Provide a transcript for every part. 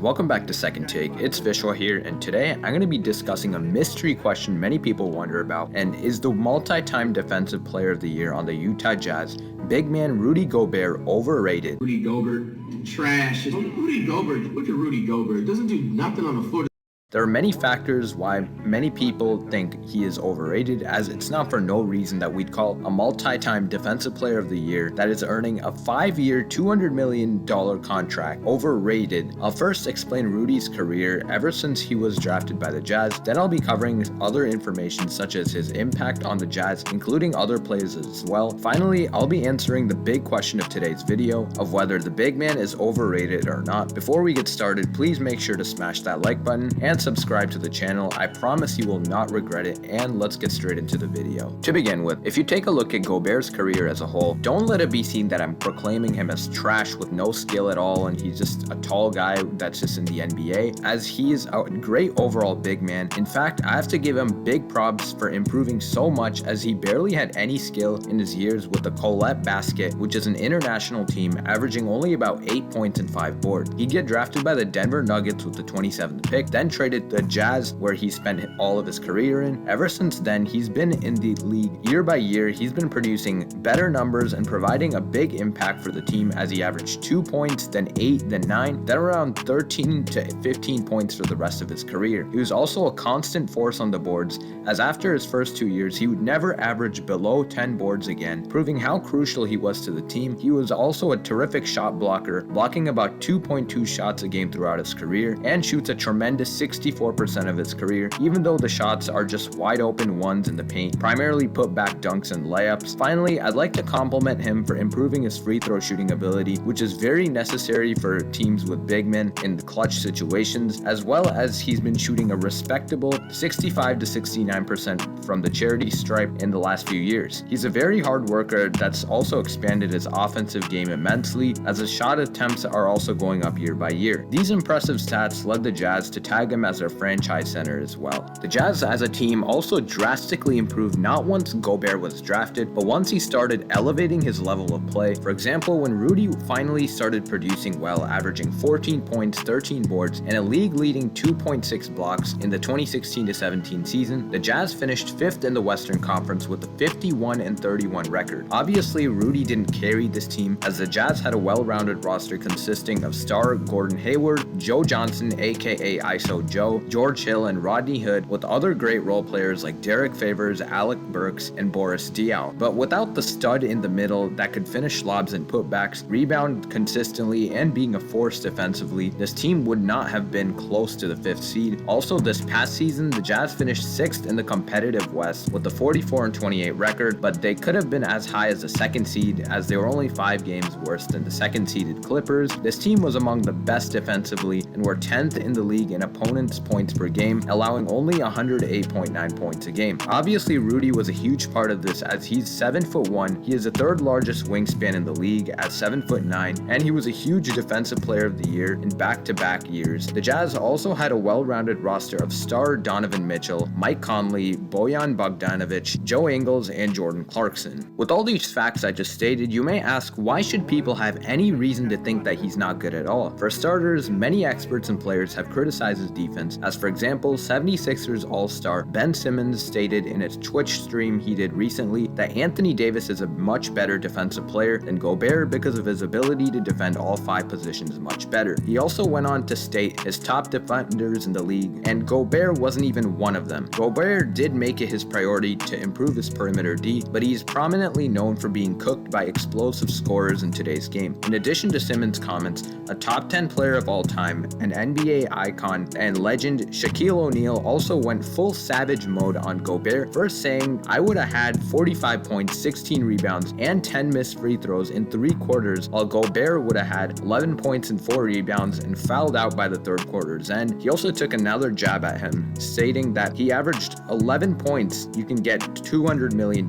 Welcome back to Second Take. It's Vishwa here, and today I'm going to be discussing a mystery question many people wonder about, and is the multi-time Defensive Player of the Year on the Utah Jazz, big man Rudy Gobert, overrated? Rudy Gobert, trash. Rudy Gobert, look at Rudy Gobert. Doesn't do nothing on the floor. There are many factors why many people think he is overrated, as it's not for no reason that we'd call a multi-time Defensive Player of the Year that is earning a 5-year, $200 million contract overrated. I'll first explain Rudy's career ever since he was drafted by the Jazz, then I'll be covering other information such as his impact on the Jazz, including other players as well. Finally, I'll be answering the big question of today's video of whether the big man is overrated or not. Before we get started, please make sure to smash that like button and subscribe to the channel. I promise you will not regret it, and let's get straight into the video. To begin with, if you take a look at Gobert's career as a whole, don't let it be seen that I'm proclaiming him as trash with no skill at all and he's just a tall guy that's just in the NBA, as he is a great overall big man. In fact, I have to give him big props for improving so much, as he barely had any skill in his years with the Colette Basket, which is an international team, averaging only about 8 points and 5 boards. He'd get drafted by the Denver Nuggets with the 27th pick, then traded the Jazz, where he spent all of his career in. Ever since then, he's been in the league year by year. He's been producing better numbers and providing a big impact for the team, as he averaged 2 points, then 8, then 9, then around 13 to 15 points for the rest of his career. He was also a constant force on the boards, as after his first 2 years, he would never average below 10 boards again, proving how crucial he was to the team. He was also a terrific shot blocker, blocking about 2.2 shots a game throughout his career, and shoots a tremendous 64% of his career, even though the shots are just wide open ones in the paint, primarily put back dunks and layups. Finally, I'd like to compliment him for improving his free throw shooting ability, which is very necessary for teams with big men in the clutch situations, as well as he's been shooting a respectable 65 to 69% from the charity stripe in the last few years. He's a very hard worker that's also expanded his offensive game immensely, as his shot attempts are also going up year by year. These impressive stats led the Jazz to tag him as their franchise center as well. The Jazz as a team also drastically improved not once Gobert was drafted, but once he started elevating his level of play. For example, when Rudy finally started producing well, averaging 14 points, 13 boards, and a league-leading 2.6 blocks in the 2016-17 season, the Jazz finished 5th in the Western Conference with a 51-31 record. Obviously, Rudy didn't carry this team, as the Jazz had a well-rounded roster consisting of star Gordon Hayward, Joe Johnson aka ISO Joe, George Hill, and Rodney Hood, with other great role players like Derek Favors, Alec Burks, and Boris Diaw. But without the stud in the middle that could finish lobs and putbacks, rebound consistently, and being a force defensively, this team would not have been close to the 5th seed. Also, this past season, the Jazz finished 6th in the competitive West with a 44-28 record, but they could have been as high as the 2nd seed, as they were only 5 games worse than the 2nd seeded Clippers. This team was among the best defensively and were 10th in the league in opponents' points per game, allowing only 108.9 points a game. Obviously, Rudy was a huge part of this, as he's 7'1". He is the 3rd largest wingspan in the league at 7'9", and he was a huge Defensive Player of the Year in back-to-back years. The Jazz also had a well-rounded roster of star Donovan Mitchell, Mike Conley, Bojan Bogdanovic, Joe Ingles, and Jordan Clarkson. With all these facts I just stated, you may ask, why should people have any reason to think that he's not good at all? For starters, many experts and players have criticized his defense, as for example, 76ers All-Star Ben Simmons stated in a Twitch stream he did recently that Anthony Davis is a much better defensive player than Gobert because of his ability to defend all 5 positions much better. He also went on to state his top defenders in the league, and Gobert wasn't even one of them. Gobert did make it his priority to improve his perimeter D, but he's prominently known for being cooked by explosive scorers in today's game. In addition to Simmons' comments, a top 10 player of all time, an NBA icon and legend Shaquille O'Neal also went full savage mode on Gobert, first saying, "I would have had 45 points, 16 rebounds, and 10 missed free throws in 3 quarters, while Gobert would have had 11 points and 4 rebounds and fouled out by the 3rd quarter's end." He also took another jab at him, stating that he averaged 11 points, you can get $200 million,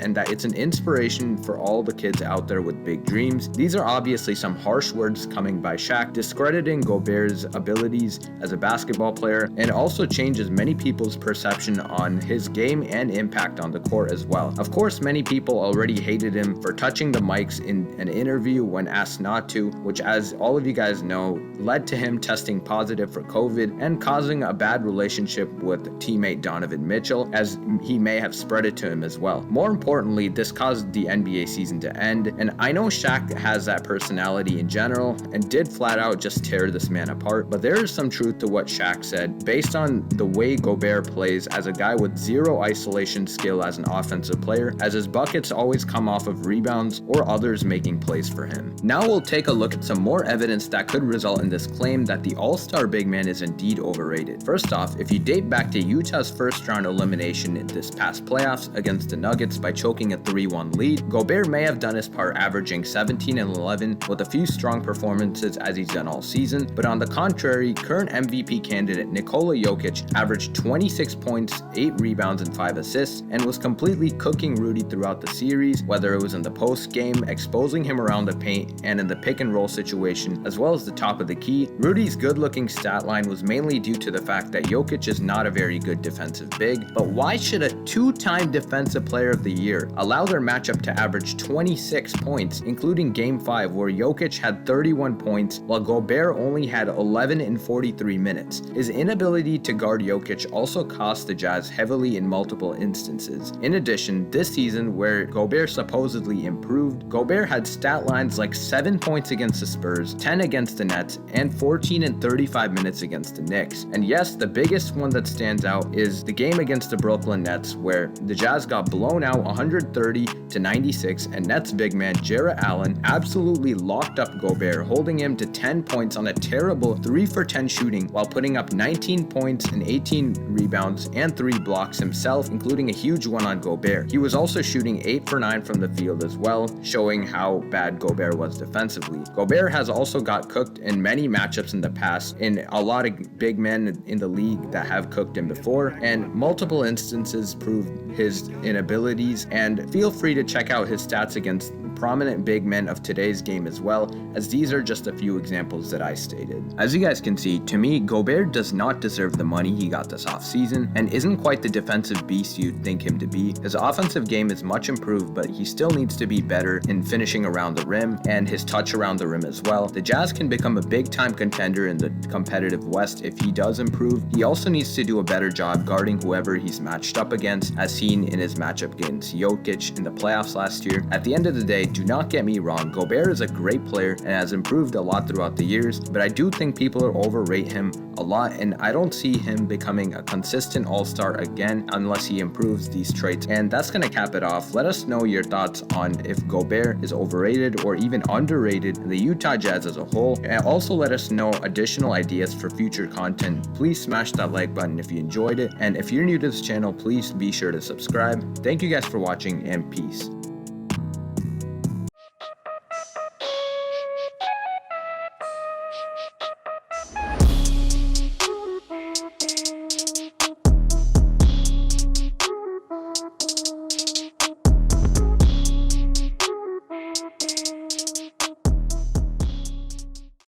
and that it's an inspiration for all the kids out there with big dreams. These are obviously some harsh words coming by Shaq, discrediting Gobert's abilities as a basketball player, and also changes many people's perception on his game and impact on the court as well. Of course, many people already hated him for touching the mics in an interview when asked not to, which, as all of you guys know, led to him testing positive for COVID and causing a bad relationship with teammate Donovan Mitchell, as he may have spread it to him as well. More importantly, this caused the NBA season to end, and I know Shaq has that personality in general and did flat out just tear this man apart, but there is some truth to what Shaq said based on the way Gobert plays as a guy with zero isolation skill as an offensive player, as his buckets always come off of rebounds or others making plays for him. Now we'll take a look at some more evidence that could result in this claim that the all-star big man is indeed overrated. First off, if you date back to Utah's first round elimination in this past playoffs against the Nuggets by choking a 3-1 lead, Gobert may have done his part, averaging 17 and 11 with a few strong performances as he's done all season, but on the contrary, current MVP candidate Nikola Jokic averaged 26 points, 8 rebounds, and 5 assists, and was completely cooking Rudy throughout the series, whether it was in the post game, exposing him around the paint, and in the pick and roll situation, as well as the top of the key. Rudy's good-looking stat line was mainly due to the fact that Jokic is not a very good defensive big, but why should a two-time defensive player of the year allow their matchup to average 26 points, including Game 5 where Jokic had 31 points while Gobert only had 11 in 43 minutes? His inability to guard Jokic also cost the Jazz heavily in multiple instances. In addition, this season where Gobert supposedly improved, Gobert had stat lines like 7 points against the Spurs, 10 against the Nets, and 14 in 35 minutes against the Knicks. And yes, the biggest one that stands out is the game against the Brooklyn Nets where the Jazz got blown out 130-96, and Nets big man Jarrett Allen absolutely locked up Gobert, holding him to 10 points on a terrible 3 for 10 shooting while putting up 19 points and 18 rebounds and 3 blocks himself, including a huge one on Gobert. He was also shooting 8 for 9 from the field as well, showing how bad Gobert was defensively. Gobert has also got cooked in many matchups in the past, in a lot of big men in the league that have cooked him before, and multiple instances proved his inabilities. And feel free to check out his stats against prominent big men of today's game as well, as these are just a few examples that I stated. As you guys can see, to me, Gobert does not deserve the money he got this offseason and isn't quite the defensive beast you'd think him to be. His offensive game is much improved, but he still needs to be better in finishing around the rim and his touch around the rim as well. The Jazz can become a big-time contender in the competitive West if he does improve. He also needs to do a better job guarding whoever he's matched up against, as seen in his matchup against Jokic in the playoffs last year. At the end of the day, do not get me wrong, Gobert is a great player and has improved a lot throughout the years, but I do think people overrate him a lot, and I don't see him becoming a consistent all-star again unless he improves these traits. And that's going to cap it off. Let us know your thoughts on if Gobert is overrated or even underrated in the Utah Jazz as a whole, and also let us know additional ideas for future content. Please smash that like button if you enjoyed it, and if you're new to this channel, please be sure to subscribe. Thank you guys for watching, and peace.